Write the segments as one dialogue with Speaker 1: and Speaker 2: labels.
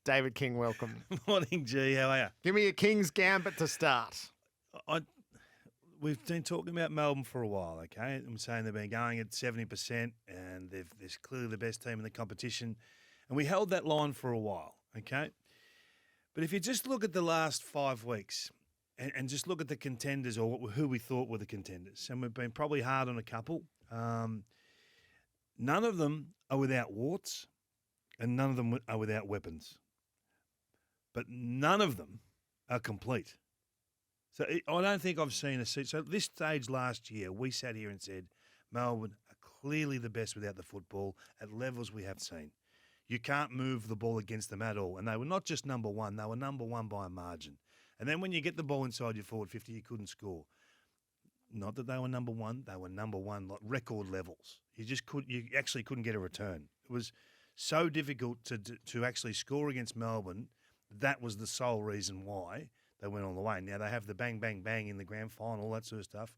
Speaker 1: David King, welcome.
Speaker 2: Morning, G. How are you?
Speaker 1: Give me a King's Gambit to start.
Speaker 2: We've been talking about Melbourne for a while, okay? I'm saying they've been going at 70% and they're clearly the best team in the competition. And we held that line for a while, okay? But if you just look at the last 5 weeks and just look at the contenders or who we thought were the contenders, and we've been probably hard on a couple, none of them are without warts and none of them are without weapons. But none of them are complete. So I don't think I've seen a seat. So at this stage last year, we sat here and said, Melbourne are clearly the best without the football at levels we have seen. You can't move the ball against them at all. And they were not just number one, they were number one by a margin. And then when you get the ball inside your forward 50, you couldn't score. Not that they were number one like record levels. You actually couldn't get a return. It was so difficult to actually score against Melbourne. That was the sole reason why they went all the way. Now they have the bang, bang, bang in the grand final, all that sort of stuff.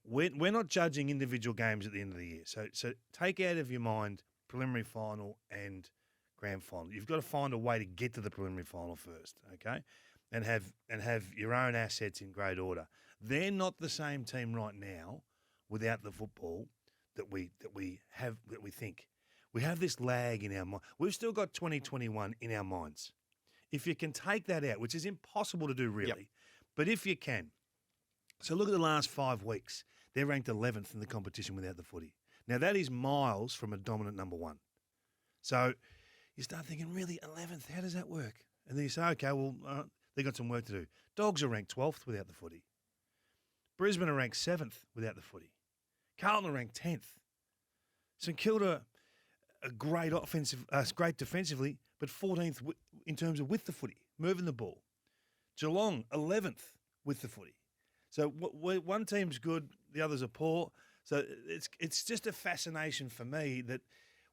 Speaker 2: We're not judging individual games at the end of the year. So take out of your mind preliminary final and grand final. You've got to find a way to get to the preliminary final first, okay? And have your own assets in great order. They're not the same team right now without the football that we think. We have this lag in our mind. We've still got 2021 in our minds. If you can take that out, which is impossible to do really, but if you can. So look at the last 5 weeks. They're ranked 11th in the competition without the footy. Now that is miles from a dominant number one. So you start thinking, really, 11th, how does that work? And then you say, okay, well, they've got some work to do. Dogs are ranked 12th without the footy. Brisbane are ranked 7th without the footy. Carlton are ranked 10th. St Kilda are great defensively, but 14th in terms of with the footy, moving the ball. Geelong, 11th with the footy. So one team's good, the others are poor. So it's just a fascination for me that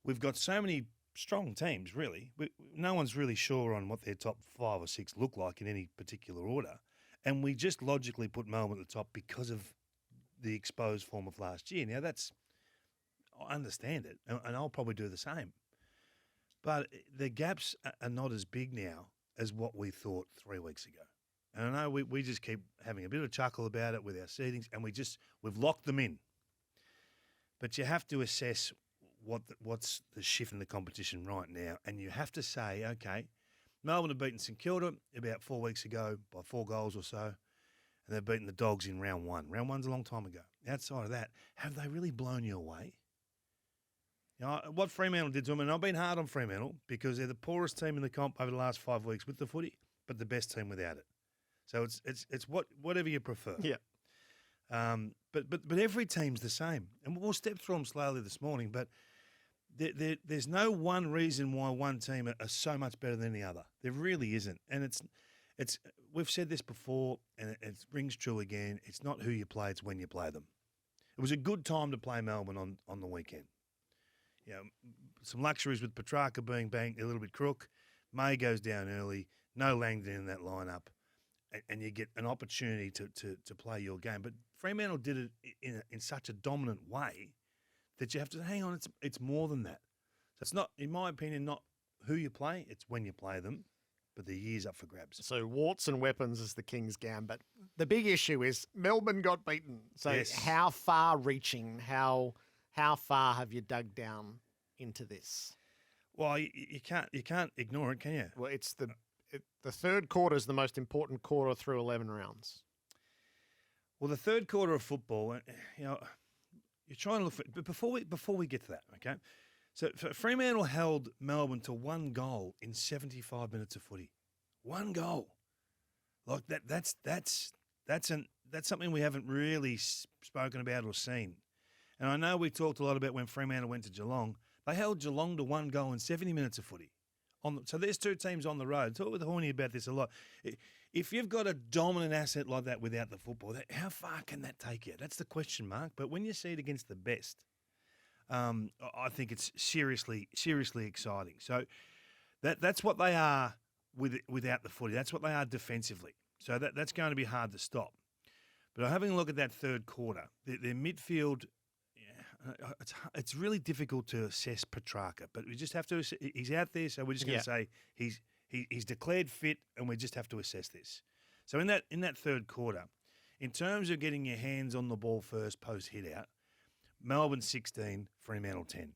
Speaker 2: we've got so many strong teams, really. No one's really sure on what their top 5 or 6 look like in any particular order. And we just logically put Melbourne at the top because of the exposed form of last year. Now, I understand it, and I'll probably do the same. But the gaps are not as big now as what we thought 3 weeks ago. And I know we just keep having a bit of a chuckle about it with our seedings, and we've locked them in. But you have to assess what's the shift in the competition right now, and you have to say, okay, Melbourne have beaten St Kilda about 4 weeks ago by 4 goals or so, and they've beaten the Dogs in round one. Round one's a long time ago. Outside of that, have they really blown you away? You know, what Fremantle did to them, and I've been hard on Fremantle because they're the poorest team in the comp over the last 5 weeks with the footy, but the best team without it. So it's whatever you prefer.
Speaker 1: Yeah.
Speaker 2: But every team's the same, and we'll step through them slowly this morning. But there's no one reason why one team are so much better than the other. There really isn't, and it's we've said this before, and it rings true again. It's not who you play; it's when you play them. It was a good time to play Melbourne on the weekend. You know, some luxuries with Petrarca being banged a little bit crook. May goes down early. No Langdon in that lineup. And you get an opportunity to play your game. But Fremantle did it in such a dominant way that you have to hang on. It's more than that. So it's not, in my opinion, not who you play. It's when you play them. But the year's up for grabs.
Speaker 1: So warts and weapons is the King's Gambit. The big issue is Melbourne got beaten. So
Speaker 2: Yes.
Speaker 1: how far-reaching, how far have you dug down into this?
Speaker 2: Well, you can't ignore it, can you?
Speaker 1: Well, it's the third quarter is the most important quarter through 11 rounds.
Speaker 2: Well, the third quarter of football, you know, you're trying to look for. But before we get to that, okay. So Fremantle held Melbourne to 1 goal in 75 minutes of footy. 1 goal, like that. That's something we haven't really spoken about or seen. And I know we talked a lot about when Fremantle went to Geelong. They held Geelong to 1 goal in 70 minutes of footy. So there's 2 teams on the road. Talk with Horny about this a lot. If you've got a dominant asset like that without the football, how far can that take you? That's the question mark. But when you see it against the best, I think it's seriously exciting. So that's what they are without the footy. That's what they are defensively. So that's going to be hard to stop. But having a look at that third quarter, their midfield. It's really difficult to assess Petrarca, but we just have to. He's out there, so we're just going to say He's declared fit, and we just have to assess this. So in that third quarter, in terms of getting your hands on the ball first post hit out, Melbourne 16, Fremantle 10.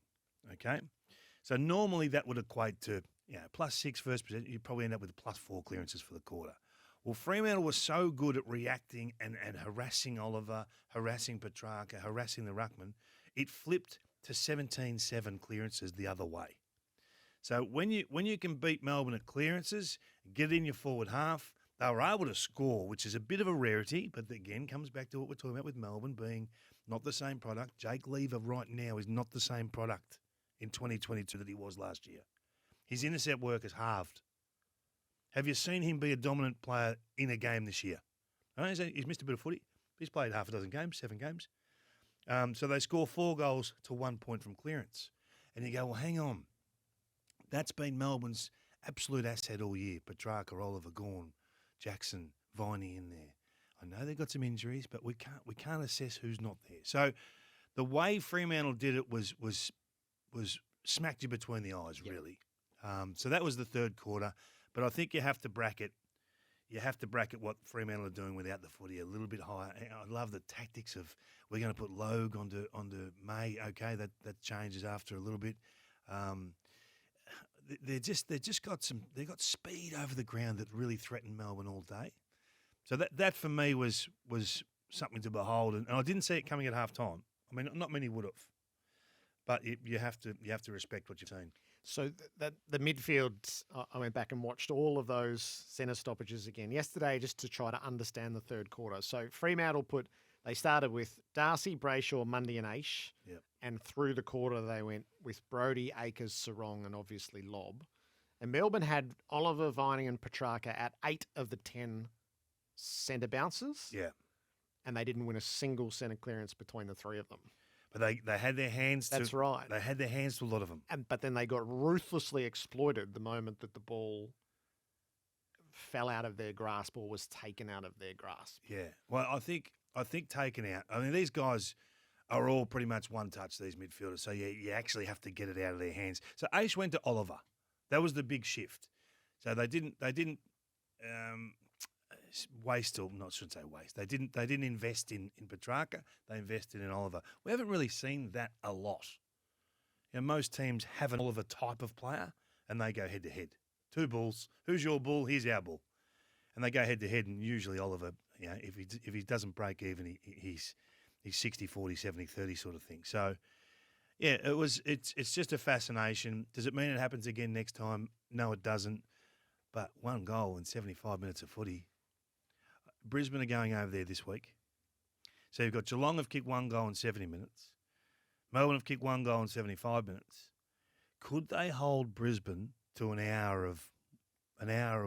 Speaker 2: Okay, so normally that would equate to +6 first possession. You'd probably end up with +4 clearances for the quarter. Well, Fremantle was so good at reacting and harassing Oliver, harassing Petrarca, harassing the ruckman, it flipped to 17-7 clearances the other way. So when you can beat Melbourne at clearances, get it in your forward half, they were able to score, which is a bit of a rarity, but again comes back to what we're talking about with Melbourne being not the same product. Jake Lever right now is not the same product in 2022 that he was last year. His intercept work has halved. Have you seen him be a dominant player in a game this year? I know he's missed a bit of footy. He's played half a dozen games, 7 games. So they score 4 goals to 1 point from clearance. And you go, well, hang on. That's been Melbourne's absolute asset all year. Petrarca, Oliver, Gawn, Jackson, Viney in there. I know they've got some injuries, but we can't assess who's not there. So the way Fremantle did it was smacked you between the eyes, really. So that was the third quarter. But I think you have to bracket what Fremantle are doing without the footy a little bit higher. I love the tactics of we're going to put Logue onto May. Okay, that changes after a little bit. They've got speed over the ground that really threatened Melbourne all day. So that for me was something to behold, and I didn't see it coming at half time. I mean, not many would have, but you have to respect what you've seen.
Speaker 1: So the midfield, I went back and watched all of those centre stoppages again yesterday just to try to understand the third quarter. So Fremantle they started with Darcy, Brayshaw, Mundy and Aish.
Speaker 2: Yep.
Speaker 1: And through the quarter they went with Brodie, Akers, Sarong and obviously Lobb. And Melbourne had Oliver, Viney and Petrarca at 8 of the 10 centre bounces.
Speaker 2: Yeah.
Speaker 1: And they didn't win a single centre clearance between the 3 of them.
Speaker 2: But they had their hands to...
Speaker 1: That's right.
Speaker 2: They had their hands to a lot of them.
Speaker 1: But then they got ruthlessly exploited the moment that the ball fell out of their grasp or was taken out of their grasp.
Speaker 2: Yeah. Well, I think taken out... I mean, these guys are all pretty much one touch, these midfielders. So you actually have to get it out of their hands. So Aish went to Oliver. That was the big shift. So they didn't waste, or not, shouldn't say waste. They didn't invest in Petrarca. They invested in Oliver. We haven't really seen that a lot. Most teams have an Oliver type of player, and they go head to head. 2 bulls. Who's your bull? Here's our bull. And they go head to head, and usually Oliver, if he doesn't break even, he's 60, 40, 70, 30 sort of thing. So yeah, it's just a fascination. Does it mean it happens again next time? No, it doesn't. But 1 goal in 75 minutes of footy. Brisbane are going over there this week. So you've got Geelong have kicked 1 goal in 70 minutes. Melbourne have kicked 1 goal in 75 minutes. Could they hold Brisbane to an hour of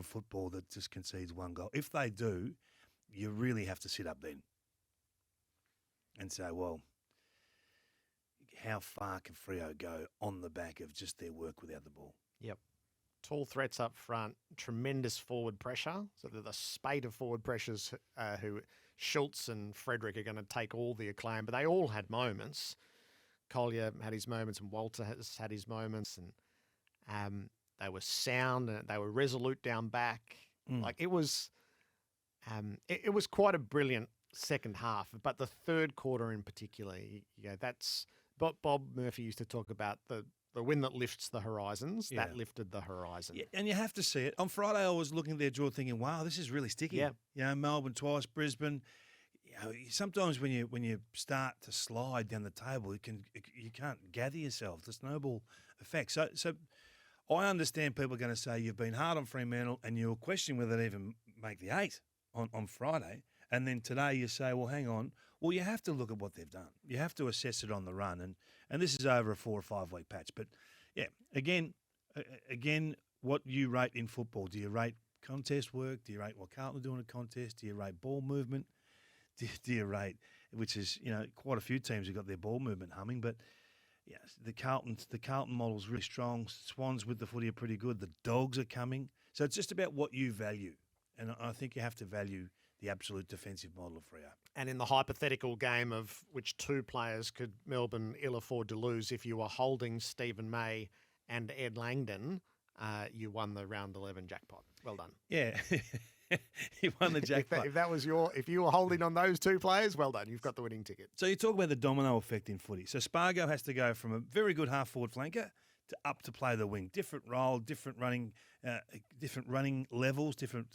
Speaker 2: football that just concedes 1 goal? If they do, you really have to sit up then and say, well, how far can Freo go on the back of just their work without the ball?
Speaker 1: Yep. Tall threats up front, tremendous forward pressure. So the spate of forward pressures who Schultz and Frederick are going to take all the acclaim, but they all had moments. Collier had his moments and Walter has had his moments, and they were sound and they were resolute down back. Like it was quite a brilliant second half, but the third quarter in particular, that's Bob Murphy used to talk about the win that lifts the horizons. Yeah. That lifted the horizon.
Speaker 2: Yeah, and you have to see it. On Friday, I was looking at their draw thinking, wow, this is really sticky.
Speaker 1: Yeah.
Speaker 2: Melbourne twice, Brisbane. Sometimes when you start to slide down the table, you can't gather yourself. The snowball effect. So I understand people are going to say you've been hard on Fremantle and you'll question whether they even make the 8 on Friday. And then today you say, well, hang on. Well, you have to look at what they've done. You have to assess it on the run. And this is over a 4 or 5 week patch. But, yeah, again, what you rate in football. Do you rate contest work? Do you rate what Carlton are doing in a contest? Do you rate ball movement? Do you rate, which is, quite a few teams have got their ball movement humming. But, yeah, the Carlton model's really strong. Swans with the footy are pretty good. The Dogs are coming. So it's just about what you value. And I think you have to value the absolute defensive model of Freo.
Speaker 1: And in the hypothetical game of which 2 players could Melbourne ill afford to lose if you were holding Stephen May and Ed Langdon, you won the round 11 jackpot. Well done.
Speaker 2: Yeah. He won the jackpot.
Speaker 1: If you were holding on those two players, well done. You've got the winning ticket.
Speaker 2: So you talk about the domino effect in footy. So Spargo has to go from a very good half-forward flanker to up to play the wing. Different role, different running levels, different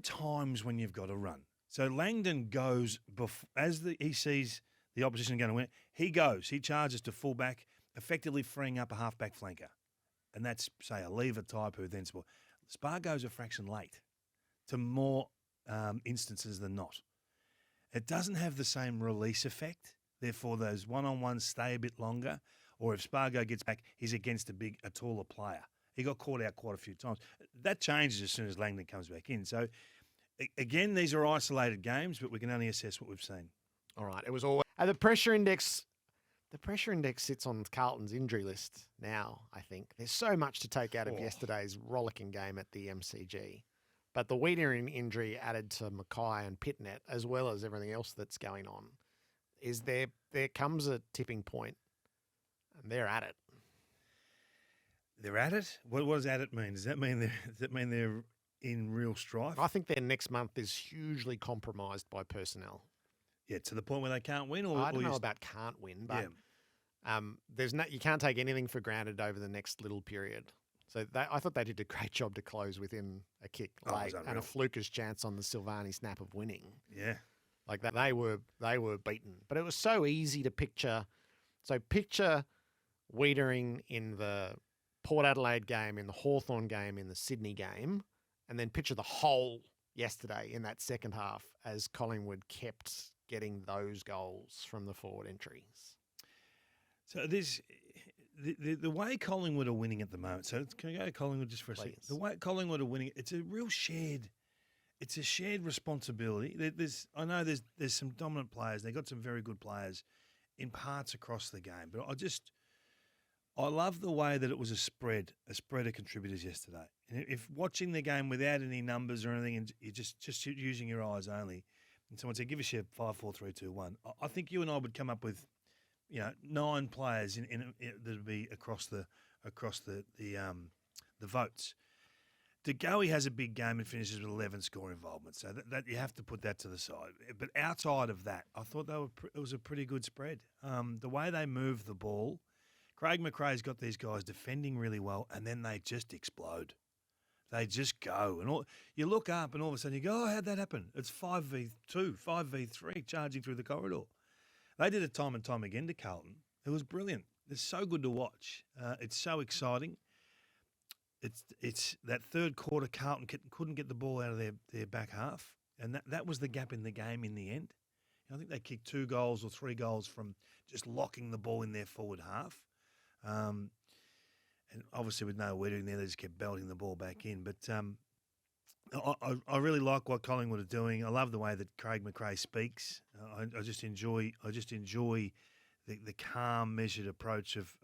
Speaker 2: times when you've got to run. So Langdon goes he sees the opposition going to win. He charges to fullback, effectively freeing up a halfback flanker, and that's say a lever type who then Spargo's a fraction late to more instances than not. It doesn't have the same release effect. Therefore, those one-on-ones stay a bit longer. Or if Spargo gets back, he's against a taller player. He got caught out quite a few times. That changes as soon as Langdon comes back in. So, again, these are isolated games, but we can only assess what we've seen.
Speaker 1: All right. It was always the pressure index. The pressure index sits on Carlton's injury list now, I think. There's so much to take out of yesterday's rollicking game at the MCG. But the Wiedering injury added to Mackay and Pitnet, as well as everything else that's going on, is there comes a tipping point, and they're at it.
Speaker 2: They're at it? What does at it mean? Does that mean they're in real strife?
Speaker 1: I think their next month is hugely compromised by personnel.
Speaker 2: Yeah, to the point where they can't win?
Speaker 1: I don't know about can't win, but you can't take anything for granted over the next little period. So I thought they did a great job to close within a kick late and a flukish chance on the Silvani snap of winning.
Speaker 2: Yeah.
Speaker 1: Like that, they were beaten. But it was so easy to picture. So picture Wiedering in the Port Adelaide game, in the Hawthorn game, in the Sydney game, and then picture the whole yesterday in that second half as Collingwood kept getting those goals from the forward entries.
Speaker 2: So the way Collingwood are winning at the moment. So can I go to Collingwood just for a second? The way Collingwood are winning, it's a real shared responsibility. I know there's some dominant players. They got some very good players in parts across the game, but I love the way that it was a spread of contributors yesterday. And if watching the game without any numbers or anything, and you're just using your eyes only, and someone said, "Give us your 5, 4, 3, 2, 1," I think you and I would come up with, 9 players in that would be across the votes. De Goey has a big game and finishes with 11 score involvement, so that you have to put that to the side. But outside of that, I thought it was a pretty good spread. The way they move the ball, Craig McRae's got these guys defending really well, and then they just explode. They just go, and you look up, and all of a sudden you go, "Oh, how'd that happen?" It's 5v2, 5v3, charging through the corridor. They did it time and time again to Carlton. It was brilliant. It's so good to watch. It's so exciting. It's that third quarter, Carlton couldn't get the ball out of their back half, and that was the gap in the game in the end. I think they kicked 2 goals or 3 goals from just locking the ball in their forward half. And obviously with no Wiedering there, they just kept belting the ball back in. But I really like what Collingwood are doing. I love the way that Craig McRae speaks. I just enjoy the calm, measured approach of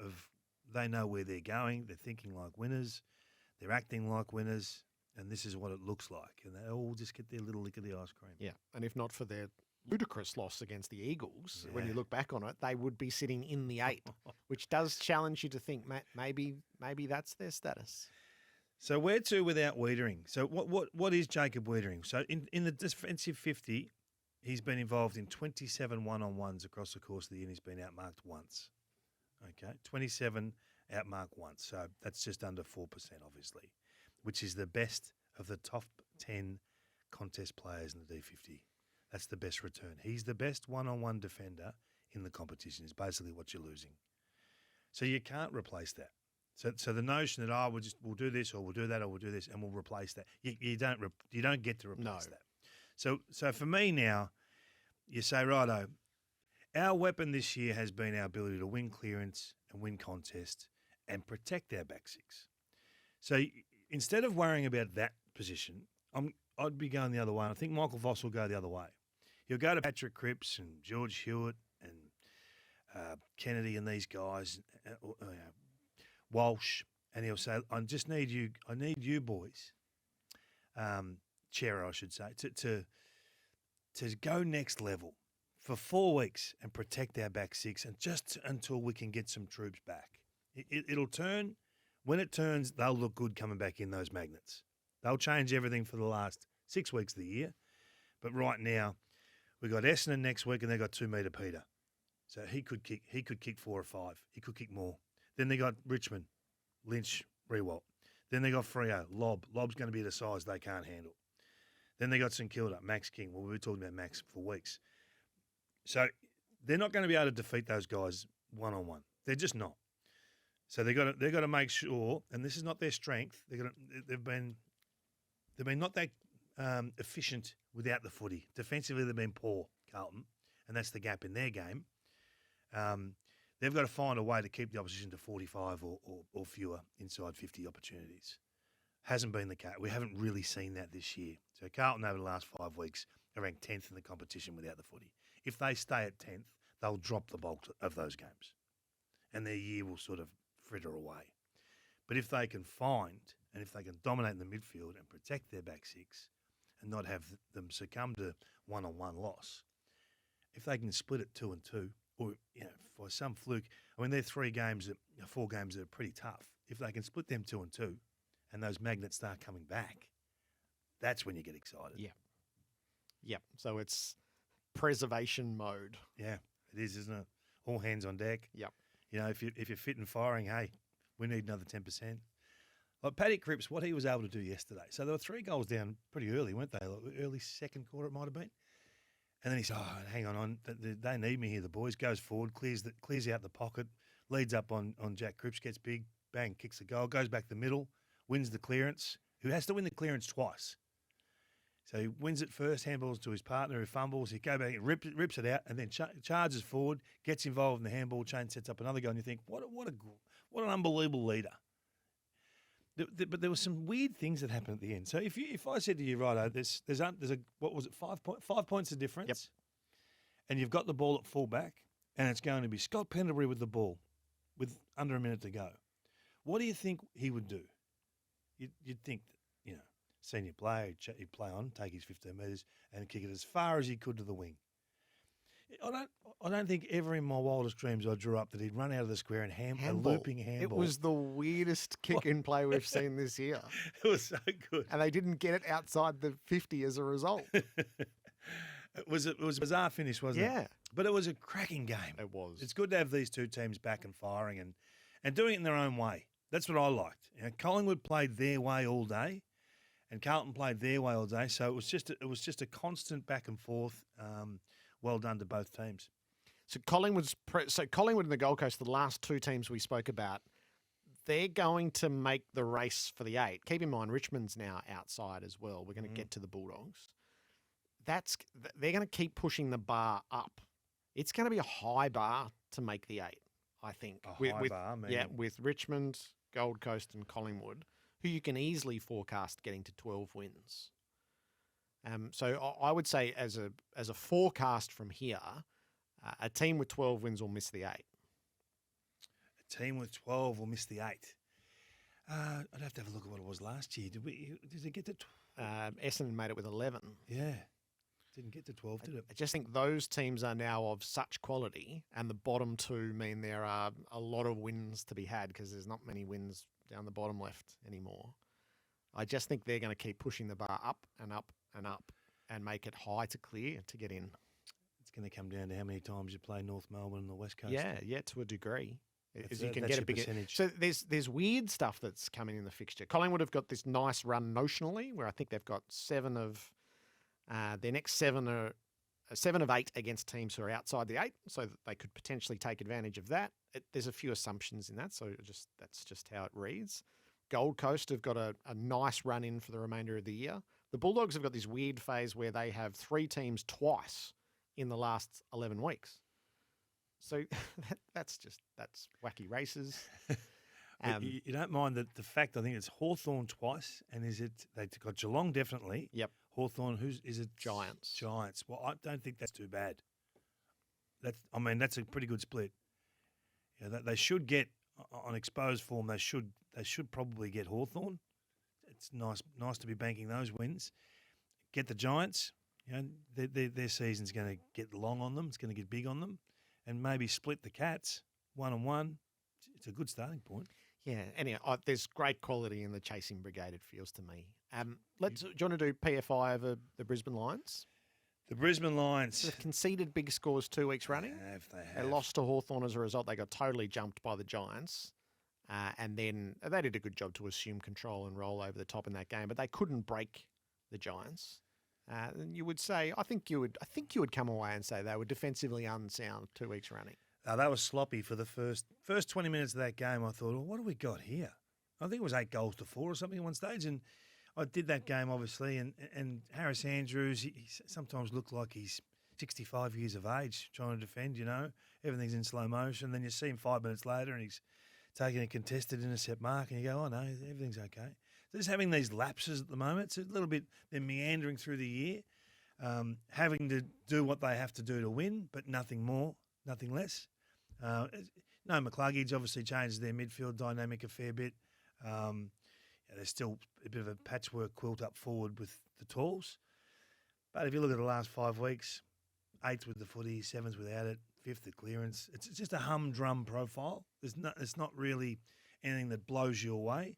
Speaker 2: they know where they're going. They're thinking like winners. They're acting like winners. And this is what it looks like. And they all just get their little lick of the ice cream.
Speaker 1: Yeah. And if not for their ludicrous loss against the Eagles, when you look back on it, they would be sitting in the 8, which does challenge you to think, maybe that's their status.
Speaker 2: So where to without Wiedering? So what is Jacob Wiedering? So in the defensive 50, he's been involved in 27 one-on-ones across the course of the year, and he's been outmarked once. Okay, 27 outmarked once. So that's just under 4%, obviously, which is the best of the top 10 contest players in the D50. That's the best return. He's the best one-on-one defender in the competition is basically what you're losing. So you can't replace that. So the notion that we'll do this or we'll do that or we'll do this and we'll replace that, you don't get to replace that. So for me now, you say, righto, our weapon this year has been our ability to win clearance and win contest and protect our back 6. So instead of worrying about that position, I'd be going the other way. I think Michael Voss will go the other way. He'll go to Patrick Cripps and George Hewitt and Kennedy and these guys, Walsh, and he'll say, I need you boys, Chera, I should say, to go next level for 4 weeks and protect our back 6 and just until we can get some troops back. It'll turn when it turns, they'll look good coming back in those magnets. They'll change everything for the last 6 weeks of the year. But right now, we've got Essendon next week, and they've got 2 metre Peter. So he could kick 4 or 5. He could kick more. Then they got Richmond, Lynch, Rewalt. Then they got Freo, Lob. Lob's going to be the size they can't handle. Then they got St Kilda, Max King. Well, we've been talking about Max for weeks. So they're not going to be able to defeat those guys one-on-one. They're just not. So they've got to make sure, and this is not their strength. They've been not that efficient without the footy. Defensively, they've been poor, Carlton, and that's the gap in their game. They've got to find a way to keep the opposition to 45 or fewer inside 50 opportunities. Hasn't been the case. We haven't really seen that this year. So Carlton over the last 5 weeks are ranked 10th in the competition without the footy. If they stay at 10th, they'll drop the bulk of those games, and their year will sort of fritter away. But if they can find and if they can dominate in the midfield and protect their back six and not have them succumb to one-on-one loss, if they can split it 2 and 2, or for some fluke, I mean, they're 4 games that are pretty tough. If they can split them 2 and 2, and those magnets start coming back, that's when you get excited.
Speaker 1: Yeah. Yep. So it's preservation mode.
Speaker 2: Yeah, it is, isn't it? All hands on deck.
Speaker 1: Yep.
Speaker 2: If you're fit and firing, hey, we need another 10%. Like Paddy Cripps, what he was able to do yesterday. So there were 3 goals down pretty early, weren't they? Like early second quarter it might have been. And then he said, hang on, they need me here, the boys. Goes forward, clears out the pocket, leads up on Jack Cripps, gets big, bang, kicks the goal, goes back the middle, wins the clearance, who has to win the clearance twice. So he wins it first, handballs to his partner, who fumbles, he go back, rips it out, and then charges forward, gets involved in the handball chain, sets up another goal, and you think, what an unbelievable leader. But there were some weird things that happened at the end. So if I said to you, right, there's what was it, 5 points of difference,
Speaker 1: yep,
Speaker 2: and you've got the ball at fullback, and it's going to be Scott Pendlebury with the ball, with under a minute to go, what do you think he would do? You'd think that, senior player, he'd play on, take his 15 metres, and kick it as far as he could to the wing. I don't think ever in my wildest dreams I drew up that he'd run out of the square and a looping handball.
Speaker 1: It was the weirdest kick in play we've seen this year.
Speaker 2: It was so good.
Speaker 1: And they didn't get it outside the 50 as a result.
Speaker 2: It was a bizarre finish, wasn't it?
Speaker 1: Yeah.
Speaker 2: But it was a cracking game.
Speaker 1: It was.
Speaker 2: It's good to have these two teams back and firing and doing it in their own way. That's what I liked. Collingwood played their way all day, and Carlton played their way all day. So it was just a constant back and forth. Well done to both teams.
Speaker 1: So Collingwood and the Gold Coast, the last 2 teams we spoke about, they're going to make the race for the 8. Keep in mind, Richmond's now outside as well. We're going to get to the Bulldogs. They're going to keep pushing the bar up. It's going to be a high bar to make the 8, I think. With Richmond, Gold Coast, and Collingwood, who you can easily forecast getting to 12 wins. So I would say as a forecast from here, a team with 12 wins will miss the 8.
Speaker 2: A team with 12 will miss the 8. I'd have to have a look at what it was last year. Did it get to 12?
Speaker 1: Essendon made it with 11.
Speaker 2: Yeah. Didn't get to 12, did it?
Speaker 1: I just think those teams are now of such quality, and the bottom 2 mean there are a lot of wins to be had because there's not many wins down the bottom left anymore. I just think they're going to keep pushing the bar up and up and up and make it high to clear to get in.
Speaker 2: It's going to come down to how many times you play North Melbourne and the West Coast.
Speaker 1: Yeah, to a degree.
Speaker 2: That's
Speaker 1: you can get a bigger
Speaker 2: percentage.
Speaker 1: So there's weird stuff that's coming in the fixture. Collingwood have got this nice run notionally, where I think they've got 7 of their next 7 are 7 of 8 against teams who are outside the 8, so that they could potentially take advantage of that. There's a few assumptions in that, so that's just how it reads. Gold Coast have got a nice run in for the remainder of the year. The Bulldogs have got this weird phase where they have 3 teams twice in the last 11 weeks. So that's wacky races.
Speaker 2: You don't mind the fact, I think it's Hawthorn twice, and they've got Geelong definitely.
Speaker 1: Yep.
Speaker 2: Hawthorn, is it?
Speaker 1: Giants.
Speaker 2: Giants. Well, I don't think that's too bad. That's a pretty good split. They should get, on exposed form, they should probably get Hawthorn. It's nice to be banking those wins. Get the Giants. Their season's going to get long on them. It's going to get big on them, and maybe split the Cats 1-1. It's a good starting point.
Speaker 1: Yeah. Anyway, there's great quality in the chasing brigade. It feels to me. Do you want to do PFI over the Brisbane Lions?
Speaker 2: The Brisbane Lions.
Speaker 1: They've conceded big scores 2 weeks running.
Speaker 2: They
Speaker 1: They lost to Hawthorn as a result. They got totally jumped by the Giants. And then they did a good job to assume control and roll over the top in that game, but they couldn't break the Giants. And you would say, I think you would come away and say they were defensively unsound 2 weeks running.
Speaker 2: That was sloppy for the first 20 minutes of that game. I thought, well, what do we got here? I think it was 8-4 or something at one stage. And I did that game, obviously, and Harris Andrews, he sometimes looked like he's 65 years of age trying to defend, you know. Everything's in slow motion. Then you see him 5 minutes later and he's taking a contested intercept mark and you go, oh, no, everything's okay. So just having these lapses at the moment, it's a little bit, they're meandering through the year, having to do what they have to do to win, but nothing more, nothing less. No McCluggage obviously changes their midfield dynamic a fair bit. There's still a bit of a patchwork quilt up forward with the Talls. But if you look at the last 5 weeks, 8th with the footy, 7th without it, 5th at clearance. It's just a humdrum profile. It's not really anything that blows you away.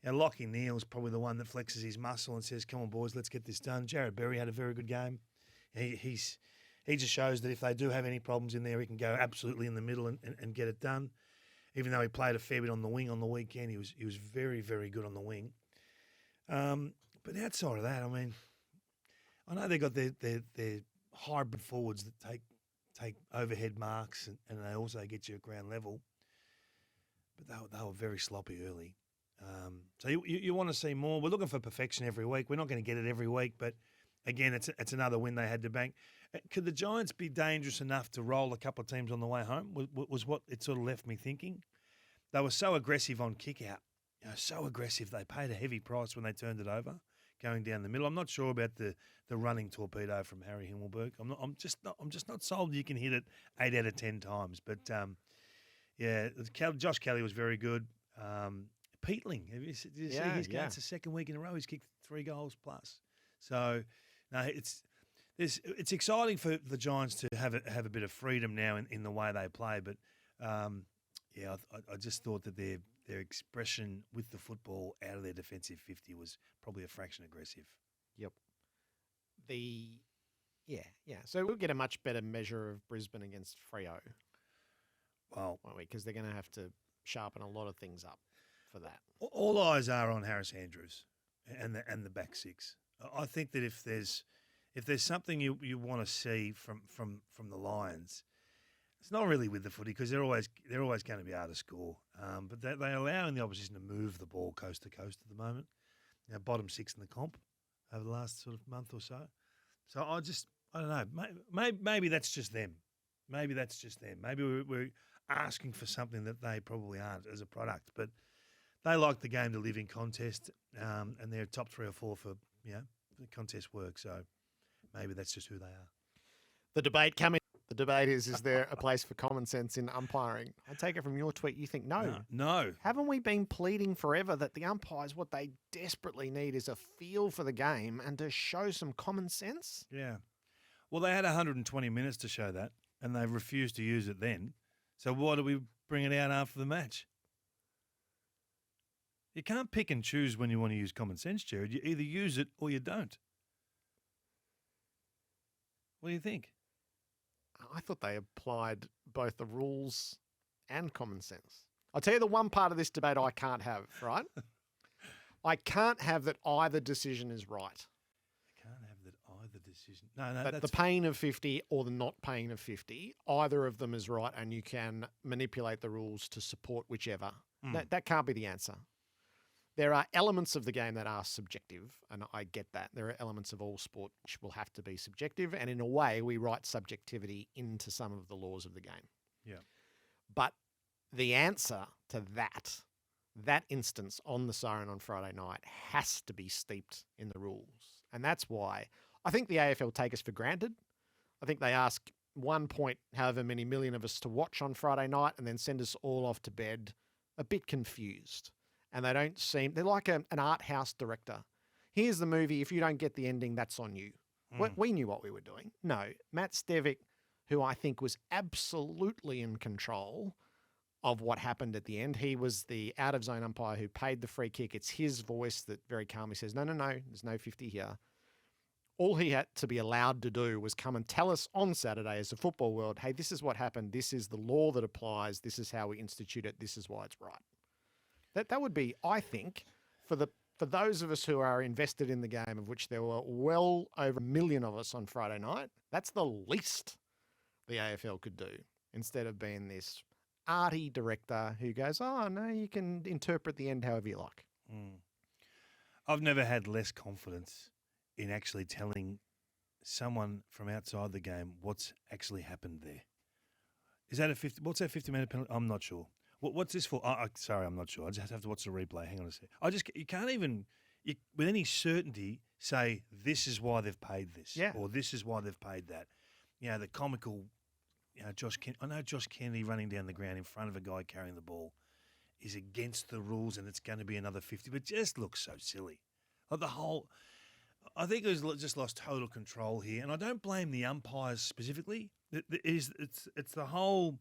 Speaker 2: Lockie Neal's probably the one that flexes his muscle and says, come on, boys, let's get this done. Jared Berry had a very good game. He just shows that if they do have any problems in there, he can go absolutely in the middle and get it done. Even though he played a fair bit on the wing on the weekend, he was very, very good on the wing. But outside of that, I mean, I know they got their hybrid forwards that take overhead marks and they also get you at ground level. But they were very sloppy early. So you want to see more. We're looking for perfection every week. We're not going to get it every week, but again, it's another win they had to bank. Could the Giants be dangerous enough to roll a couple of teams on the way home? Was what it sort of left me thinking. They were so aggressive on kick out, so aggressive. They paid a heavy price when they turned it over, going down the middle. I'm not sure about the running torpedo from Harry Himmelberg. I'm just not sold you can hit it 8 out of 10 times. But Josh Kelly was very good. Peatling, did you see his game? It's the second week in a row he's kicked 3 goals plus. So no, it's exciting for the Giants to have a bit of freedom now in the way they play. But I just thought that their expression with the football out of their defensive 50 was probably a fraction aggressive.
Speaker 1: Yep. So we'll get a much better measure of Brisbane against Freo.
Speaker 2: Well,
Speaker 1: won't we? Because they're going to have to sharpen a lot of things up for that.
Speaker 2: All eyes are on Harris Andrews and the back six. I think that if there's something you want to see from the Lions, it's not really with the footy because they're always going to be able to score. But they're allowing the opposition to move the ball coast to coast at the moment. Bottom 6 in the comp over the last sort of month or so. So I don't know. Maybe that's just them. Maybe we're asking for something that they probably aren't as a product. But they like the game to live in contest, and they're top 3 or 4 for the contest work. So maybe that's just who they are.
Speaker 1: The debate is there a place for common sense in umpiring? I take it from your tweet, you think no.
Speaker 2: No.
Speaker 1: Haven't we been pleading forever that the umpires, what they desperately need is a feel for the game and to show some common sense?
Speaker 2: Yeah. Well, they had 120 minutes to show that, and they refused to use it then. So why do we bring it out after the match? You can't pick and choose when you want to use common sense, Jared. You either use it or you don't. What do you think?
Speaker 1: I thought they applied both the rules and common sense. I'll tell you the one part of this debate I can't have, right? I can't have that either decision is right.
Speaker 2: I can't have that either decision. No,
Speaker 1: that's the paying of 50 or the not paying of 50, either of them is right and you can manipulate the rules to support whichever. That can't be the answer. There are elements of the game that are subjective, and I get that. There are elements of all sport which will have to be subjective, and in a way, we write subjectivity into some of the laws of the game.
Speaker 2: Yeah.
Speaker 1: But the answer to that instance on the siren on Friday night has to be steeped in the rules. And that's why I think the AFL take us for granted. I think they ask 1 point however many million of us to watch on Friday night and then send us all off to bed a bit confused. And they're like an art house director. Here's the movie. If you don't get the ending, that's on you. We knew what we were doing. No, Matt Stevic, who I think was absolutely in control of what happened at the end. He was the out-of-zone umpire who paid the free kick. It's his voice that very calmly says, no, there's no 50 here. All he had to be allowed to do was come and tell us on Saturday as a football world, hey, this is what happened. This is the law that applies. This is how we institute it. This is why it's right. That would be, I think, for those of us who are invested in the game, of which there were well over 1 million of us on Friday night, that's the least the AFL could do, instead of being this arty director who goes, oh, no, you can interpret the end however you like.
Speaker 2: I've never had less confidence in actually telling someone from outside the game what's actually happened there. Is that what's that 50-metre penalty? I'm not sure. What's this for? Sorry, I'm not sure. I just have to watch the replay. Hang on a sec. You can't even, with any certainty, say this is why they've paid this, or this is why they've paid that. You know, the comical, I know Josh Kennedy running down the ground in front of a guy carrying the ball is against the rules and it's going to be another 50, but just looks so silly. Like I think it was just lost total control here, and I don't blame the umpires specifically. It's the whole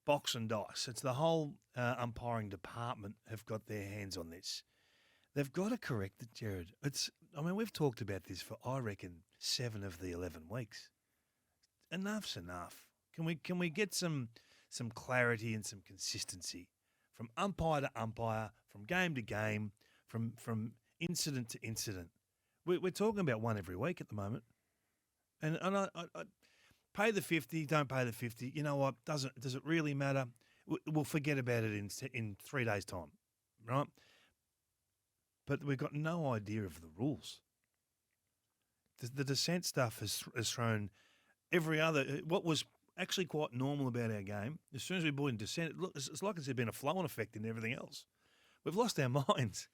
Speaker 2: box and dice. It's the whole umpiring department have got their hands on this. They've got to correct it, Gerard. We've talked about this for, I reckon, 7 of the 11 weeks. Enough's enough. Can we get some clarity and some consistency from umpire to umpire, from game to game, from incident to incident? We're talking about one every week at the moment, and I pay the 50, don't pay the 50. You know what? Does it really matter? We'll forget about it in 3 days' time, right? But we've got no idea of the rules. The dissent stuff has thrown every other. What was actually quite normal about our game, as soon as we brought in dissent, it's like there's been a flow-on effect in everything else. We've lost our minds.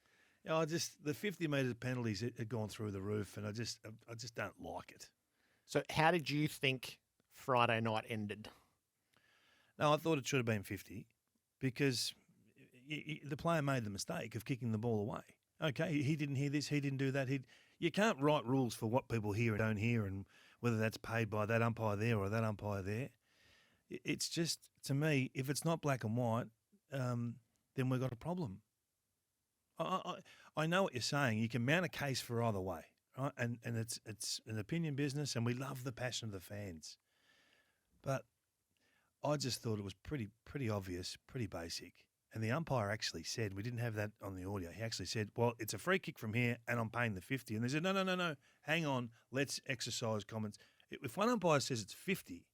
Speaker 2: The 50 metre penalties had gone through the roof, and I just don't like it.
Speaker 1: So how did you think Friday night ended?
Speaker 2: No, I thought it should have been 50 because the player made the mistake of kicking the ball away. Okay, he didn't hear this, he didn't do that. You can't write rules for what people hear and don't hear, and whether that's paid by that umpire there or that umpire there. It's just, to me, if it's not black and white, then we've got a problem. I know what you're saying. You can mount a case for either way, right? And it's an opinion business, and we love the passion of the fans. But I just thought it was pretty obvious, pretty basic. And the umpire actually said, we didn't have that on the audio, he actually said, well, it's a free kick from here and I'm paying the 50. And they said, no, hang on, let's exercise comments. If one umpire says it's 50,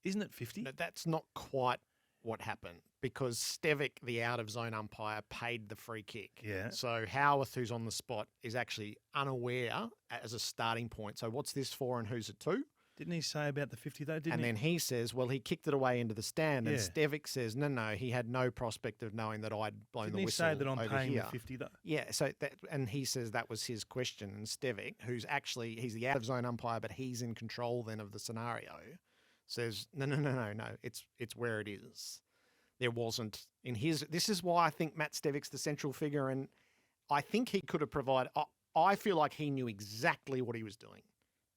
Speaker 2: isn't it 50?
Speaker 1: No, that's not quite what happened, because Stevic, the out-of-zone umpire, paid the free kick.
Speaker 2: Yeah.
Speaker 1: So Howarth, who's on the spot, is actually unaware as a starting point. So what's this for and who's it to?
Speaker 2: Didn't he say about the 50 though,
Speaker 1: And then he says, well, he kicked it away into the stand. And Stevic says, no, he had no prospect of knowing that I'd blown the whistle.
Speaker 2: Didn't he say that I'm paying
Speaker 1: here.
Speaker 2: the 50 though?
Speaker 1: Yeah, and he says that was his question. And Stevic, he's the out-of-zone umpire, but he's in control then of the scenario, says, no, it's where it is. There wasn't in his. This is why I think Matt Stevic's the central figure, and I think he could have provided. I feel like he knew exactly what he was doing.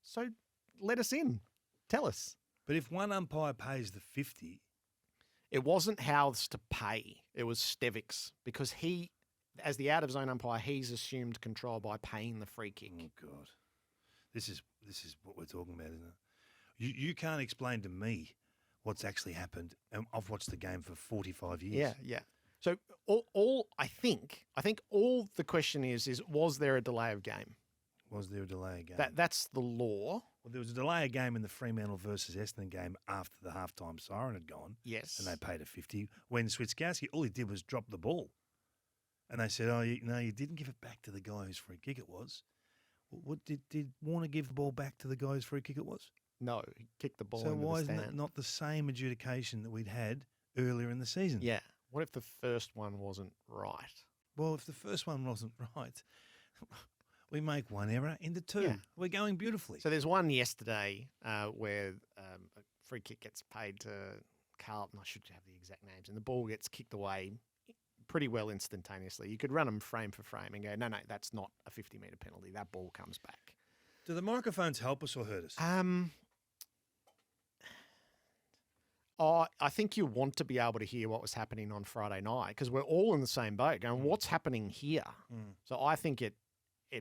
Speaker 1: So let us in. Tell us.
Speaker 2: But if one umpire pays the 50,
Speaker 1: it wasn't Howarth's to pay. It was Stevic's, because he, as the out-of-zone umpire, he's assumed control by paying the free kick.
Speaker 2: Oh God, this is what we're talking about, isn't it? You can't explain to me what's actually happened. And I've watched the game for 45 years.
Speaker 1: Yeah. So all I think all the question is was there a delay of game?
Speaker 2: Was there a delay of game?
Speaker 1: That's the law.
Speaker 2: Well, there was a delay of game in the Fremantle versus Essendon game after the halftime siren had gone.
Speaker 1: Yes.
Speaker 2: And they paid a 50. When Switkowski, all he did was drop the ball. And they said, you didn't give it back to the guy whose free kick it was. What did Warner give the ball back to the guy whose free kick it was?
Speaker 1: No, he kicked the ball
Speaker 2: into the stand. So why isn't that not the same adjudication that we'd had earlier in the season?
Speaker 1: Yeah. What if the first one wasn't right?
Speaker 2: Well, if the first one wasn't right, we make one error into two.
Speaker 1: Yeah.
Speaker 2: We're going beautifully.
Speaker 1: So there's one yesterday where a free kick gets paid to Carlton. I should have the exact names. And the ball gets kicked away pretty well instantaneously. You could run them frame for frame and go, no, that's not a 50-metre penalty. That ball comes back.
Speaker 2: Do the microphones help us or hurt us?
Speaker 1: Oh, I think you want to be able to hear what was happening on Friday night because we're all in the same boat going, what's happening here? So I think it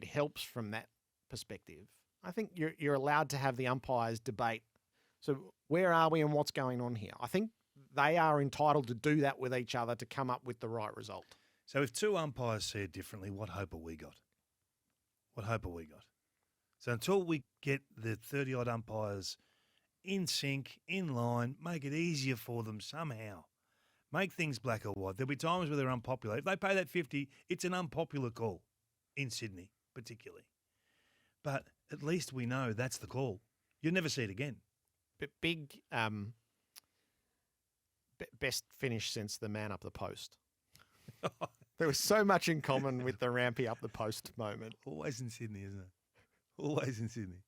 Speaker 1: helps from that perspective. I think you're allowed to have the umpires debate. So where are we and what's going on here? I think they are entitled to do that with each other to come up with the right result.
Speaker 2: So if two umpires see it differently, what hope have we got? What hope have we got? So until we get the 30-odd umpires in sync, in line, make it easier for them somehow. Make things black or white. There'll be times where they're unpopular. If they pay that 50, it's an unpopular call in Sydney, particularly. But at least we know that's the call. You'll never see it again.
Speaker 1: But big best finish since the man up the post. There was so much in common with the Rampy up the post moment.
Speaker 2: Always in Sydney, isn't it? Always in Sydney.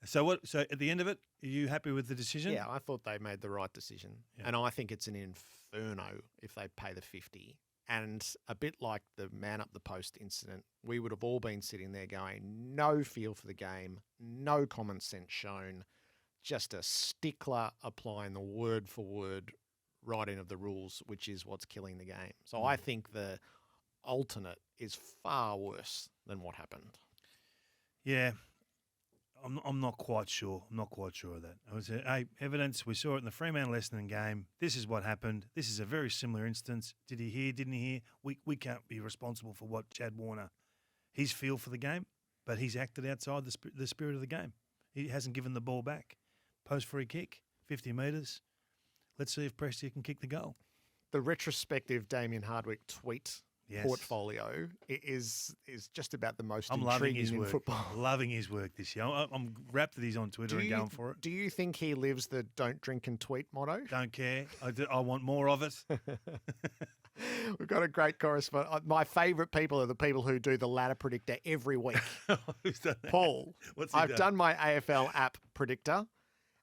Speaker 2: So what? So at the end of it, are you happy with the decision?
Speaker 1: Yeah, I thought they made the right decision. Yeah. And I think it's an inferno if they pay the 50. And a bit like the man up the post incident, we would have all been sitting there going, no feel for the game, no common sense shown, just a stickler applying the word for word writing of the rules, which is what's killing the game. So I think the alternate is far worse than what happened.
Speaker 2: Yeah, I'm not quite sure. I'm not quite sure of that. I was evidence. We saw it in the Fremantle-Essendon game. This is what happened. This is a very similar instance. Did he hear? Didn't he hear? We can't be responsible for what Chad Warner, his feel for the game, but he's acted outside the spirit of the game. He hasn't given the ball back. Post free kick, 50 metres. Let's see if Prestia can kick the goal.
Speaker 1: The retrospective Damien Hardwick tweet portfolio is just about the most intriguing in football.
Speaker 2: Loving his work this year. I'm wrapped that he's on Twitter and going for it.
Speaker 1: Do you think he lives the don't drink and tweet motto?
Speaker 2: Don't care. I want more of it.
Speaker 1: We've got a great correspondent. My favourite people are the people who do the ladder predictor every week.
Speaker 2: Who's done that?
Speaker 1: Paul.
Speaker 2: What's he
Speaker 1: I've done my AFL app predictor.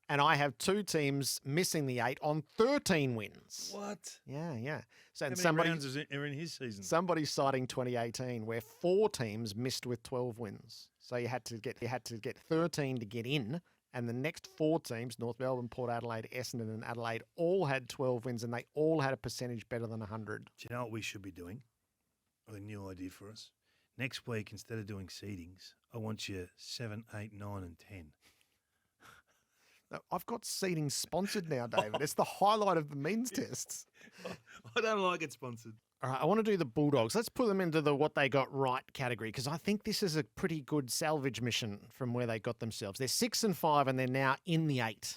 Speaker 1: And I have two teams missing the 8 on 13 wins.
Speaker 2: What?
Speaker 1: Yeah. So
Speaker 2: how many rounds are in his season?
Speaker 1: Somebody's citing 2018, where 4 teams missed with 12 wins. So you had to get 13 to get in, and the next 4 teams, North Melbourne, Port Adelaide, Essendon, and Adelaide, all had 12 wins, and they all had a percentage better than 100.
Speaker 2: Do you know what we should be doing? A new idea for us. Next week, instead of doing seedings, I want you 7, 8, 9, and 10.
Speaker 1: I've got seeding sponsored now, David. It's the highlight of the means tests.
Speaker 2: I don't like it sponsored.
Speaker 1: All right, I want to do the Bulldogs. Let's put them into the what they got right category because I think this is a pretty good salvage mission from where they got themselves. They're 6 and 5 and they're now in the 8.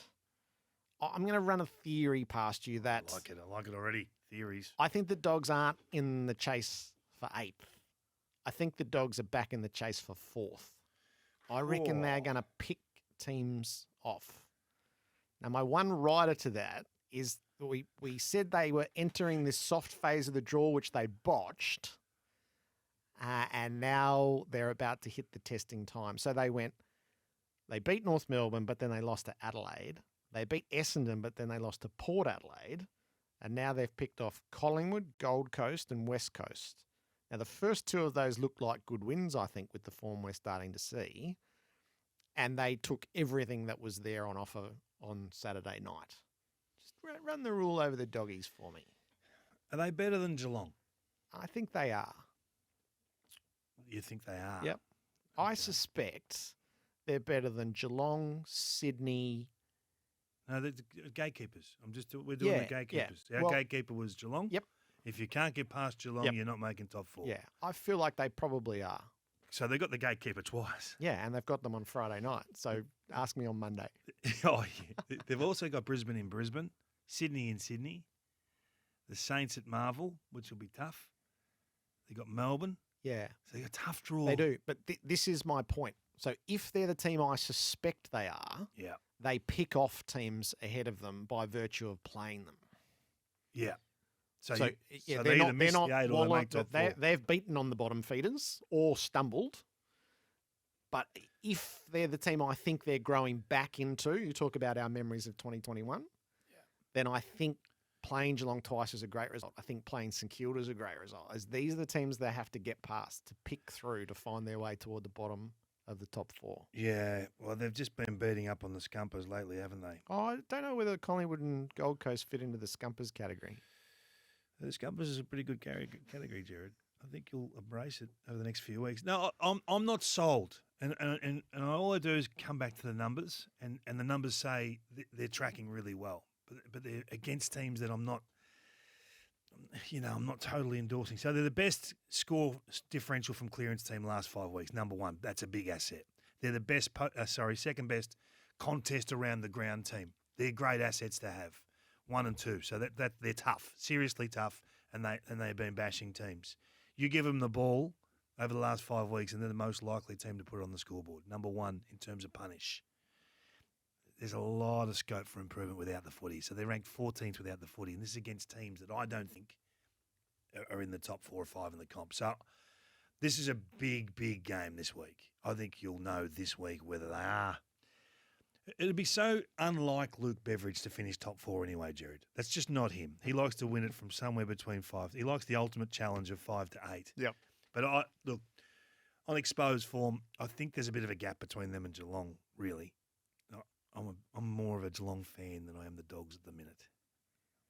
Speaker 1: I'm going to run a theory past you that...
Speaker 2: I like it already. Theories.
Speaker 1: I think the Dogs aren't in the chase for 8th. I think the Dogs are back in the chase for 4th. I reckon they're going to pick teams off. Now, my one rider to that is we said they were entering this soft phase of the draw, which they botched, and now they're about to hit the testing time. So they beat North Melbourne, but then they lost to Adelaide. They beat Essendon, but then they lost to Port Adelaide, and now they've picked off Collingwood, Gold Coast, and West Coast. Now, the first 2 of those looked like good wins, I think, with the form we're starting to see, and they took everything that was there on offer on Saturday night. Just run the rule over the Doggies for me.
Speaker 2: Are they better than Geelong?
Speaker 1: I think they are.
Speaker 2: You think they are?
Speaker 1: Yep. Okay. I suspect they're better than Geelong, Sydney.
Speaker 2: No, they're gatekeepers. We're doing the gatekeepers. Our gatekeeper was Geelong.
Speaker 1: Yep.
Speaker 2: If you can't get past Geelong, you're not making top 4.
Speaker 1: Yeah, I feel like they probably are.
Speaker 2: So they got the gatekeeper twice.
Speaker 1: Yeah, and they've got them on Friday night. So ask me on Monday.
Speaker 2: Oh, yeah. They've also got Brisbane in Brisbane, Sydney in Sydney, the Saints at Marvel, which will be tough. They got Melbourne.
Speaker 1: Yeah.
Speaker 2: So they got a tough draw.
Speaker 1: They do. But this is my point. So if they're the team I suspect they are, they pick off teams ahead of them by virtue of playing them.
Speaker 2: Yeah. So
Speaker 1: they
Speaker 2: either miss the 8 or they make top 4.
Speaker 1: They've beaten on the bottom feeders or stumbled. But if they're the team I think they're growing back into, you talk about our memories of 2021, then I think playing Geelong twice is a great result. I think playing St Kilda is a great result. As these are the teams they have to get past to pick through to find their way toward the bottom of the top four.
Speaker 2: Yeah, well, they've just been beating up on the Scumpers lately, haven't they?
Speaker 1: Oh, I don't know whether Collingwood and Gold Coast fit into the Scumpers category.
Speaker 2: The Scumpers is a pretty good category, Jared. I think you'll embrace it over the next few weeks. No, I'm not sold, and all I do is come back to the numbers, and the numbers say they're tracking really well, but they're against teams that I'm not totally endorsing. So they're the best score differential from clearance team last 5 weeks. Number one, that's a big asset. They're the best, second best contest around the ground team. They're great assets to have, 1 and 2. So that they're tough, seriously tough, and they've been bashing teams. You give them the ball over the last 5 weeks, and they're the most likely team to put it on the scoreboard. Number one in terms of punish. There's a lot of scope for improvement without the footy. So they're ranked 14th without the footy, and this is against teams that I don't think are in the top 4 or 5 in the comp. So this is a big, big game this week. I think you'll know this week whether they are. It'd be so unlike Luke Beveridge to finish top 4 anyway, Gerard. That's just not him. He likes to win it from somewhere between 5. He likes the ultimate challenge of 5 to 8.
Speaker 1: Yep.
Speaker 2: But look, on exposed form, I think there's a bit of a gap between them and Geelong, really. I'm more of a Geelong fan than I am the Dogs at the minute.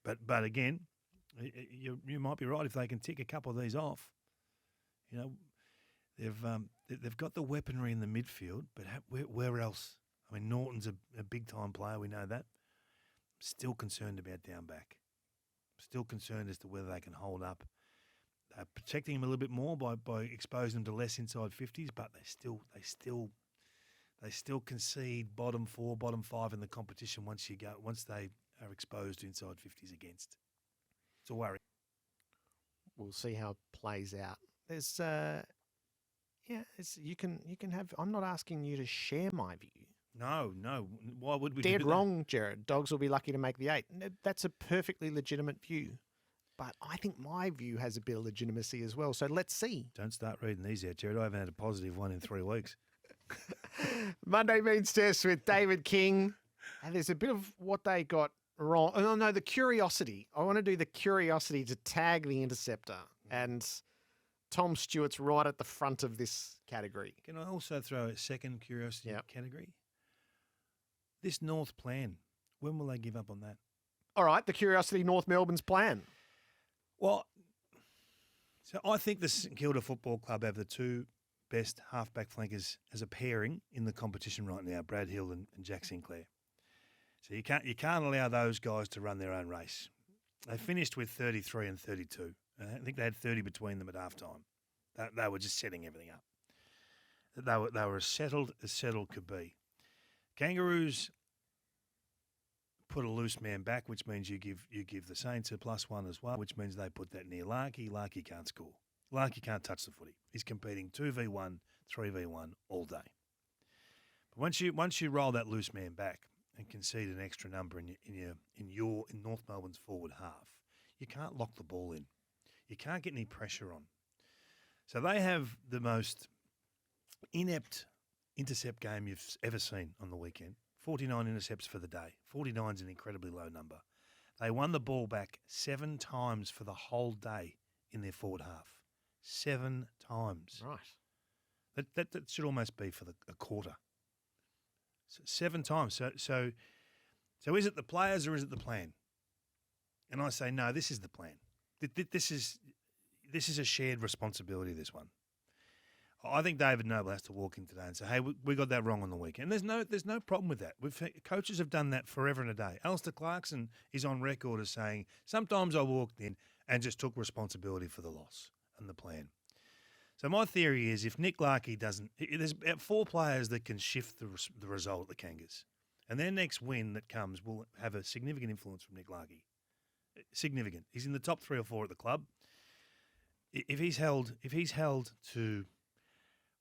Speaker 2: But again, you might be right if they can tick a couple of these off. You know, they've got the weaponry in the midfield, but where else? I mean, Norton's a big-time player. We know that. Still concerned about down back. Still concerned as to whether they can hold up. They're protecting him a little bit more by exposing him to less inside 50s, but they still concede bottom 4, bottom 5 in the competition once they are exposed to inside 50s against. It's a worry.
Speaker 1: We'll see how it plays out. There's you can have. I'm not asking you to share my view.
Speaker 2: No. Why would we?
Speaker 1: Dead
Speaker 2: do that?
Speaker 1: wrong, Gerard. Dogs will be lucky to make the 8. That's a perfectly legitimate view. But I think my view has a bit of legitimacy as well. So let's see.
Speaker 2: Don't start reading these out, Jared. I haven't had a positive one in 3 weeks.
Speaker 1: Monday Means Test with David King. And there's a bit of what they got wrong. Oh, no, the curiosity. I want to do the curiosity to tag the interceptor. And Tom Stewart's right at the front of this category.
Speaker 2: Can I also throw a second curiosity category? This North plan, when will they give up on that?
Speaker 1: All right, the Curiosity North Melbourne's plan.
Speaker 2: Well, so I think the St Kilda Football Club have the 2 best halfback flankers as a pairing in the competition right now, Brad Hill and Jack Sinclair. So you can't allow those guys to run their own race. They finished with 33 and 32. I think they had 30 between them at halftime. They were just setting everything up. They were as settled could be. Kangaroos put a loose man back, which means you give the Saints a +1 as well, which means they put that near Larkey. Larkey can't score. Larkey can't touch the footy. He's competing 2v1, 3v1 all day. But once you roll that loose man back and concede an extra number in North Melbourne's forward half, you can't lock the ball in. You can't get any pressure on. So they have the most inept intercept game you've ever seen on the weekend. 49 intercepts for the day. 49 is an incredibly low number. They won the ball back 7 times for the whole day in their forward half. 7 times.
Speaker 1: Right.
Speaker 2: That should almost be for a quarter. So 7 times. So is it the players or is it the plan? And I say, no, this is the plan. This is a shared responsibility, this one. I think David Noble has to walk in today and say, hey, we got that wrong on the weekend. There's no problem with that. Coaches have done that forever and a day. Alistair Clarkson is on record as saying, sometimes I walked in and just took responsibility for the loss and the plan. So my theory is if Nick Larkey doesn't – there's about 4 players that can shift the result at the Kangas. And their next win that comes will have a significant influence from Nick Larkey. Significant. He's in the top 3 or 4 at the club. If he's held to –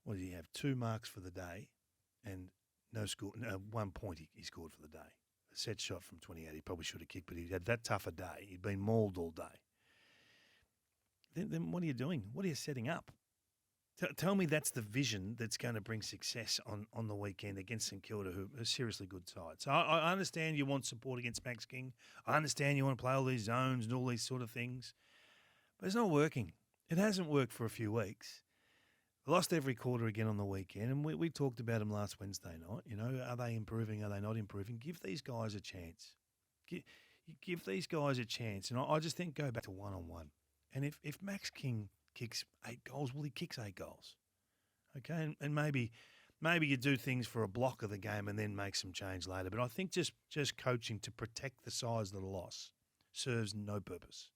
Speaker 2: what did he have? 2 marks for the day and no score. No, 1 point he scored for the day. A set shot from 28. He probably should have kicked, but he had that tough a day. He'd been mauled all day. Then what are you doing? What are you setting up? Tell me that's the vision that's going to bring success on the weekend against St Kilda, who are a seriously good side. So I understand you want support against Max King. I understand you want to play all these zones and all these sort of things. But it's not working. It hasn't worked for a few weeks. Lost every quarter again on the weekend, and we talked about them last Wednesday night. You know, are they improving? Are they not improving? Give these guys a chance. Give these guys a chance. And I just think go back to one-on-one. And if Max King kicks 8 goals, well, he kicks 8 goals. Okay, and maybe you do things for a block of the game and then make some change later. But I think just coaching to protect the size of the loss serves no purpose.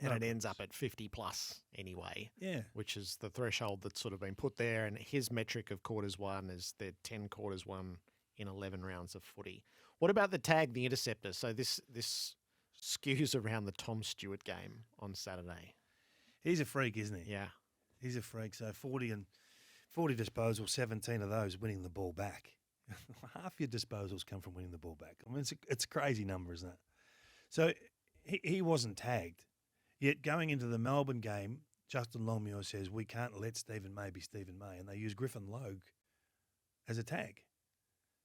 Speaker 1: And it ends up at 50 plus anyway.
Speaker 2: Yeah.
Speaker 1: Which is the threshold that's sort of been put there. And his metric of quarters won is they're 10 quarters won in 11 rounds of footy. What about the tag, the interceptor? So this skews around the Tom Stewart game on Saturday.
Speaker 2: He's a freak, isn't he?
Speaker 1: Yeah.
Speaker 2: He's a freak. So 40 disposals, 17 of those winning the ball back. Half your disposals come from winning the ball back. I mean, it's a crazy number, isn't it? So he wasn't tagged. Yet going into the Melbourne game, Justin Longmuir says, we can't let Stephen May be Stephen May. And they use Griffin Logue as a tag.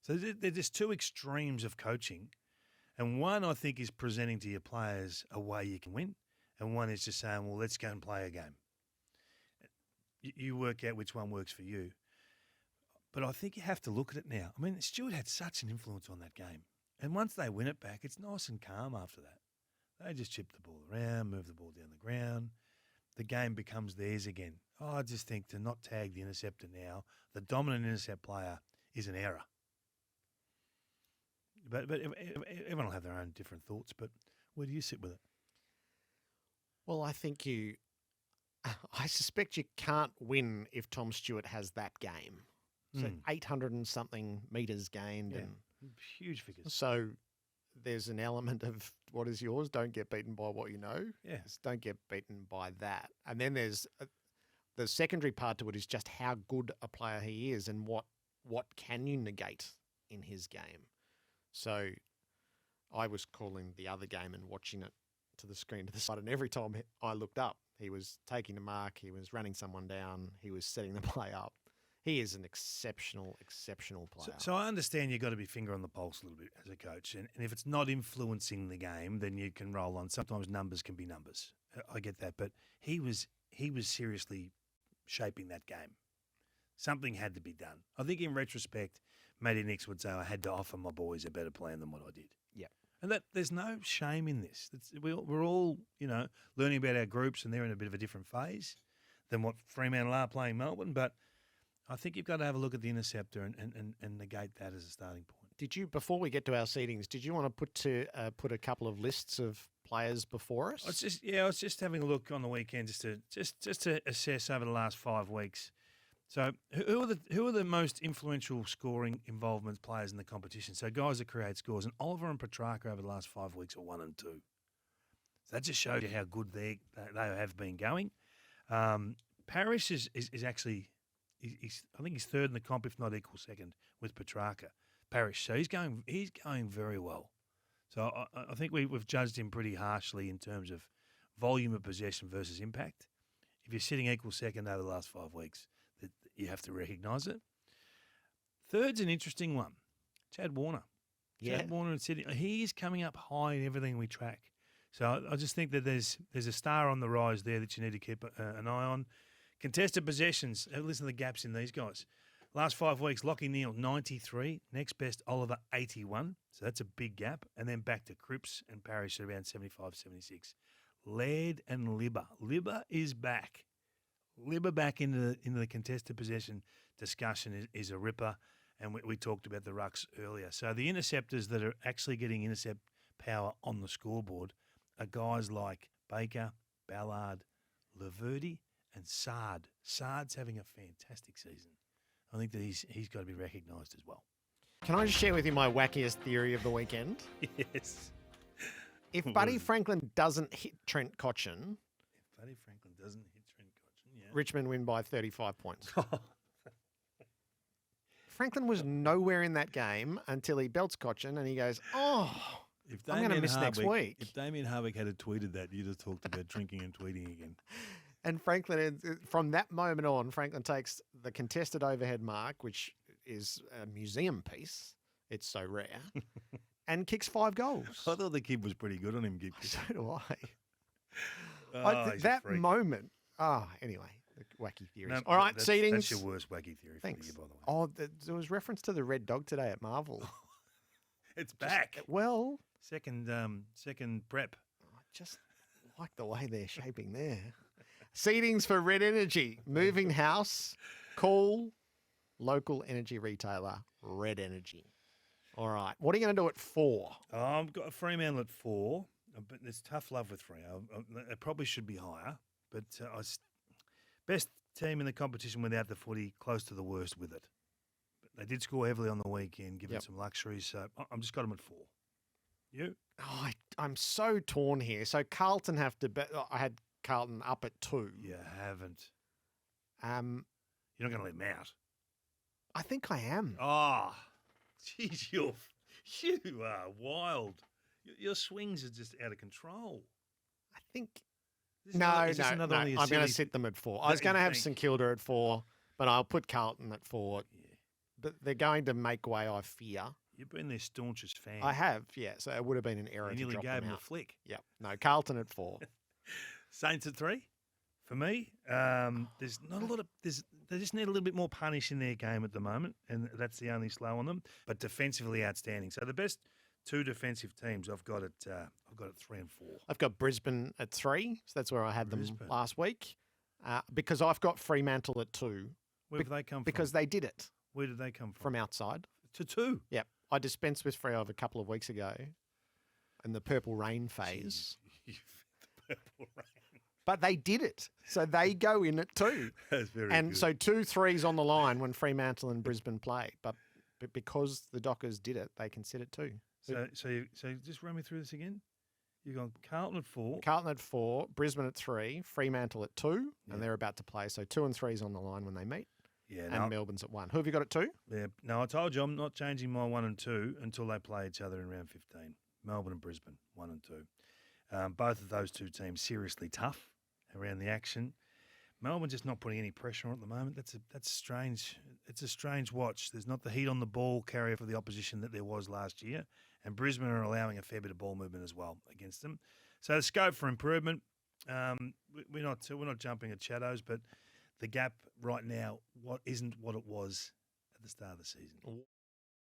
Speaker 2: So they're just two extremes of coaching. And one, I think, is presenting to your players a way you can win. And one is just saying, well, let's go and play a game. You work out which one works for you. But I think you have to look at it now. I mean, Stewart had such an influence on that game. And once they win it back, it's nice and calm after that. They just chip the ball around, move the ball down the ground. The game becomes theirs again. I just think to not tag the interceptor now, the dominant intercept player, is an error. But everyone will have their own different thoughts. But where do you sit with it?
Speaker 1: Well, I suspect you can't win if Tom Stewart has that game. So 800 and something metres gained.
Speaker 2: Yeah.
Speaker 1: And
Speaker 2: huge figures.
Speaker 1: So there's an element of what is yours. Don't get beaten by what you know.
Speaker 2: Yes.
Speaker 1: Don't get beaten by that. And then there's the secondary part to it is just how good a player he is and what can you negate in his game. So I was calling the other game and watching it to the screen to the side, and every time I looked up, he was taking the mark, he was running someone down, he was setting the play up. He is an exceptional player.
Speaker 2: So I understand you've got to be finger on the pulse a little bit as a coach. And if it's not influencing the game, then you can roll on. Sometimes numbers can be numbers. I get that. But he was seriously shaping that game. Something had to be done. I think in retrospect, Matty Nix would say, I had to offer my boys a better plan than what I did.
Speaker 1: Yeah.
Speaker 2: And that there's no shame in this. We're all, learning about our groups, and they're in a bit of a different phase than what Fremantle are playing Melbourne. But I think you've got to have a look at the interceptor and negate that as a starting point.
Speaker 1: Did you, before we get to our seedings, did you want to put a couple of lists of players before us?
Speaker 2: I was just having a look on the weekend just to assess over the last 5 weeks. So who are the most influential scoring involvement players in the competition? So guys that create scores, and Oliver and Petrarca over the last 5 weeks are 1 and 2. So that just shows you how good they have been going. Parrish is actually. I think he's third in the comp, if not equal second, with Petrarca. Parrish. So he's going very well. So I think we've judged him pretty harshly in terms of volume of possession versus impact. If you're sitting equal second over the last 5 weeks, that you have to recognise it. Third's an interesting one. Chad Warner.
Speaker 1: Yeah.
Speaker 2: Chad Warner in Sydney. He is coming up high in everything we track. So I just think that there's a star on the rise there that you need to keep an eye on. Contested possessions. Listen to the gaps in these guys. Last 5 weeks, Lockie Neal, 93. Next best, Oliver, 81. So that's a big gap. And then back to Cripps and Parrish at around 75, 76. Laird and Libba. Libba is back. Libba back into the contested possession discussion is a ripper. And we talked about the rucks earlier. So the interceptors that are actually getting intercept power on the scoreboard are guys like Baker, Ballard, Laverde, and Sard. Sard's having a fantastic season. I think that he's got to be recognised as well.
Speaker 1: Can I just share with you my wackiest theory of the weekend?
Speaker 2: Yes.
Speaker 1: If Buddy Franklin doesn't hit Trent Cotchin,
Speaker 2: Yeah.
Speaker 1: Richmond win by 35 points. Franklin was nowhere in that game until he belts Cotchin and he goes, I'm going to miss next week.
Speaker 2: If Damien Harvick had tweeted that, you'd have talked about drinking and tweeting again.
Speaker 1: And Franklin, from that moment on, Franklin takes the contested overhead mark, which is a museum piece. It's so rare. And kicks 5 goals.
Speaker 2: I thought the kid was pretty good on him.
Speaker 1: So do I.
Speaker 2: He's a
Speaker 1: that
Speaker 2: freak.
Speaker 1: moment. Anyway, wacky theories.
Speaker 2: No,
Speaker 1: All right,
Speaker 2: that's
Speaker 1: seedings.
Speaker 2: your worst wacky theory
Speaker 1: Thanks.
Speaker 2: for the year, by the way.
Speaker 1: Oh, there was reference to the red dog today at Marvel.
Speaker 2: It's back.
Speaker 1: Well,
Speaker 2: Second prep.
Speaker 1: I just like the way they're shaping there. Seedings for Red Energy. Moving house. Call local energy retailer Red Energy. All right. What are you going to do at 4?
Speaker 2: Oh, I've got a Fremantle at 4, but there's tough love with Freo. It probably should be higher, but best team in the competition without the footy, close to the worst with it. But they did score heavily on the weekend, given some luxuries, so I've just got them at 4. You?
Speaker 1: Oh, I'm so torn here. So Carlton have to bet. I had Carlton up at 2.
Speaker 2: You haven't.
Speaker 1: You're
Speaker 2: not going to let them out.
Speaker 1: I think I am.
Speaker 2: Oh, geez, you are wild. Your swings are just out of control.
Speaker 1: I think.
Speaker 2: No.
Speaker 1: I'm going to sit them at 4. I was going to have St Kilda at 4, but I'll put Carlton at 4. Yeah. They're going to make way, I fear.
Speaker 2: You've been their staunchest fan.
Speaker 1: I have, yeah. So it would have been an error to
Speaker 2: nearly
Speaker 1: drop
Speaker 2: gave
Speaker 1: them
Speaker 2: them
Speaker 1: out.
Speaker 2: a flick.
Speaker 1: Yep. No, Carlton at 4.
Speaker 2: Saints at 3. For me, there's not a lot of. They just need a little bit more punish in their game at the moment, and that's the only slow on them. But defensively outstanding. So the best 2 defensive teams I've got at 3 and 4.
Speaker 1: I've got Brisbane at 3, so that's where I had them last week. Because I've got Fremantle at 2.
Speaker 2: Where have they come from?
Speaker 1: Because they did it.
Speaker 2: Where did they come from?
Speaker 1: From outside.
Speaker 2: To 2?
Speaker 1: Yep. I dispensed with Freo a couple of weeks ago in the Purple Rain phase.
Speaker 2: The Purple Rain.
Speaker 1: But they did it. So they go in at 2.
Speaker 2: That's very
Speaker 1: and
Speaker 2: good.
Speaker 1: so 2 3s on the line when Fremantle and Brisbane play. But because the Dockers did it, they can sit at 2.
Speaker 2: So just run me through this again. You've got Carlton at 4.
Speaker 1: Carlton at 4, Brisbane at 3, Fremantle at 2, and they're about to play. So 2 and 3s on the line when they meet.
Speaker 2: Yeah,
Speaker 1: and Melbourne's at 1. Who have you got at 2?
Speaker 2: Yeah, no, I told you I'm not changing my 1 and 2 until they play each other in round 15. Melbourne and Brisbane, 1 and 2. Both of those two teams seriously tough around the action. Melbourne just not putting any pressure on at the moment. That's strange. It's a strange watch. There's not the heat on the ball carrier for the opposition that there was last year, and Brisbane are allowing a fair bit of ball movement as well against them. So the scope for improvement. We're not jumping at shadows, but the gap right now isn't what it was at the start of the season.